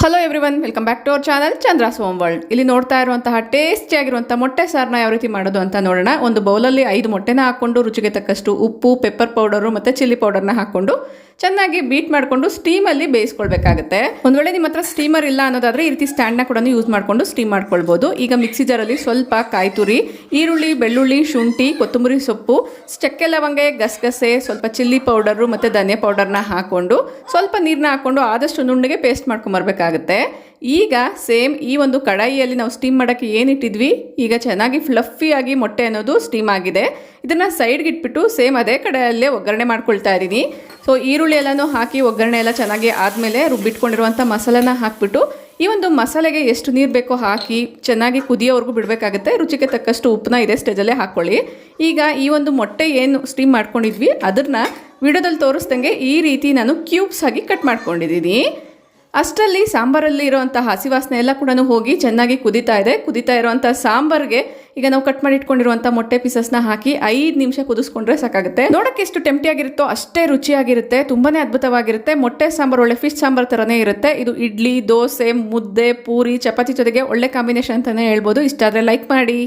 Hello everyone, welcome back to our channel Chandra's home world. ಇಲ್ಲಿ ನೋಡ್ತಾ ಇರುವಂತಹ ಟೇಸ್ಟಿ ಆಗಿರುವಂಥ ಮೊಟ್ಟೆ ಸಾರನ್ನ ಯಾವ ರೀತಿ ಮಾಡೋದು ಅಂತ ನೋಡೋಣ. ಒಂದು ಬೌಲಲ್ಲಿ 5 ಮೊಟ್ಟೆನ ಹಾಕೊಂಡು ರುಚಿಗೆ ತಕ್ಕಷ್ಟು ಉಪ್ಪು, ಪೆಪ್ಪರ್ ಪೌಡರು ಮತ್ತು ಚಿಲ್ಲಿ ಪೌಡರ್ನ ಹಾಕೊಂಡು ಚೆನ್ನಾಗಿ ಬೀಟ್ ಮಾಡಿಕೊಂಡು ಸ್ಟೀಮಲ್ಲಿ ಬೇಯಿಸ್ಕೊಳ್ಬೇಕಾಗುತ್ತೆ. ಒಂದು ವೇಳೆ ನಿಮ್ಮ ಹತ್ರ ಸ್ಟೀಮರ್ ಇಲ್ಲ ಅನ್ನೋದಾದರೆ ಈ ರೀತಿ ಸ್ಟ್ಯಾಂಡ್ನ ಕೂಡ ಯೂಸ್ ಮಾಡಿಕೊಂಡು ಸ್ಟೀಮ್ ಮಾಡ್ಕೊಳ್ಬೋದು. ಈಗ ಮಿಕ್ಸಿ ಜಾರಲ್ಲಿ ಸ್ವಲ್ಪ ಕಾಯಿ ತುರಿ, ಈರುಳ್ಳಿ, ಬೆಳ್ಳುಳ್ಳಿ, ಶುಂಠಿ, ಕೊತ್ತಂಬರಿ ಸೊಪ್ಪು, ಚಕ್ಕೆ ಲವಂಗ, ಗಸಗಸೆ, ಸ್ವಲ್ಪ ಚಿಲ್ಲಿ ಪೌಡರು ಮತ್ತು ಧನಿಯಾ ಪೌಡರ್ನ ಹಾಕ್ಕೊಂಡು ಸ್ವಲ್ಪ ನೀರನ್ನ ಹಾಕ್ಕೊಂಡು ಆದಷ್ಟು ನುಣ್ಣಗೆ ಪೇಸ್ಟ್ ಮಾಡ್ಕೊಂಬರ್ಬೇಕಾಗುತ್ತೆ. ಈಗ ಸೇಮ್ ಈ ಒಂದು ಕಡಾಯಿಯಲ್ಲಿ ನಾವು ಸ್ಟೀಮ್ ಮಾಡೋಕ್ಕೆ ಏನಿಟ್ಟಿದ್ವಿ, ಈಗ ಚೆನ್ನಾಗಿ ಫ್ಲಫಿಯಾಗಿ ಮೊಟ್ಟೆ ಅನ್ನೋದು ಸ್ಟೀಮ್ ಆಗಿದೆ. ಇದನ್ನು ಸೈಡ್ಗೆ ಇಟ್ಬಿಟ್ಟು ಸೇಮ್ ಅದೇ ಕಡಾಯಲ್ಲೇ ಒಗ್ಗರಣೆ ಮಾಡ್ಕೊಳ್ತಾ ಇದ್ದೀನಿ. ಸೊ ಈರುಳ್ಳಿ ಎಲ್ಲನೂ ಹಾಕಿ ಒಗ್ಗರಣೆ ಎಲ್ಲ ಚೆನ್ನಾಗಿ ಆದಮೇಲೆ ರುಬ್ಬಿಟ್ಕೊಂಡಿರುವಂಥ ಮಸಾಲೆನ ಹಾಕಿಬಿಟ್ಟು ಈ ಒಂದು ಮಸಾಲೆಗೆ ಎಷ್ಟು ನೀರು ಬೇಕೋ ಹಾಕಿ ಚೆನ್ನಾಗಿ ಕುದಿಯೋವರೆಗೂ ಬಿಡಬೇಕಾಗುತ್ತೆ. ರುಚಿಗೆ ತಕ್ಕಷ್ಟು ಉಪ್ಪನ್ನ ಇದೇ ಸ್ಟೇಜಲ್ಲೇ ಹಾಕ್ಕೊಳ್ಳಿ. ಈಗ ಈ ಒಂದು ಮೊಟ್ಟೆ ಏನು ಸ್ಟೀಮ್ ಮಾಡ್ಕೊಂಡಿದ್ವಿ ಅದನ್ನು ವಿಡಿಯೋದಲ್ಲಿ ತೋರಿಸ್ದಂಗೆ ಈ ರೀತಿ ನಾನು ಕ್ಯೂಬ್ಸ್ ಆಗಿ ಕಟ್ ಮಾಡ್ಕೊಂಡಿದ್ದೀನಿ. ಅಷ್ಟರಲ್ಲಿ ಸಾಂಬಾರಲ್ಲಿ ಇರೋವಂಥ ಹಸಿ ವಾಸನೆ ಎಲ್ಲ ಕೂಡ ಹೋಗಿ ಚೆನ್ನಾಗಿ ಕುದೀತಾ ಇದೆ. ಕುದೀತಾ ಇರೋವಂಥ ಸಾಂಬಾರ್ಗೆ ಈಗ ನಾವು ಕಟ್ ಮಾಡಿ ಇಟ್ಕೊಂಡಿರುವಂಥ ಮೊಟ್ಟೆ ಪೀಸಸ್ನ ಹಾಕಿ 5 ನಿಮಿಷ ಕುದಿಸ್ಕೊಂಡ್ರೆ ಸಾಕಾಗುತ್ತೆ. ನೋಡೋಕ್ಕೆ ಎಷ್ಟು ಟೆಂಪ್ಟಿಯಾಗಿರುತ್ತೋ ಅಷ್ಟೇ ರುಚಿಯಾಗಿರುತ್ತೆ. ತುಂಬಾ ಅದ್ಭುತವಾಗಿರುತ್ತೆ. ಮೊಟ್ಟೆ ಸಾಂಬಾರು ಒಳ್ಳೆ ಫಿಶ್ ಸಾಂಬಾರ್ ಥರನೇ ಇರುತ್ತೆ. ಇದು ಇಡ್ಲಿ, ದೋಸೆ, ಮುದ್ದೆ, ಪೂರಿ, ಚಪಾತಿ ಜೊತೆಗೆ ಒಳ್ಳೆ ಕಾಂಬಿನೇಷನ್ ಅಂತಲೇ ಹೇಳ್ಬೋದು. ಇಷ್ಟ ಆದರೆ ಲೈಕ್ ಮಾಡಿ.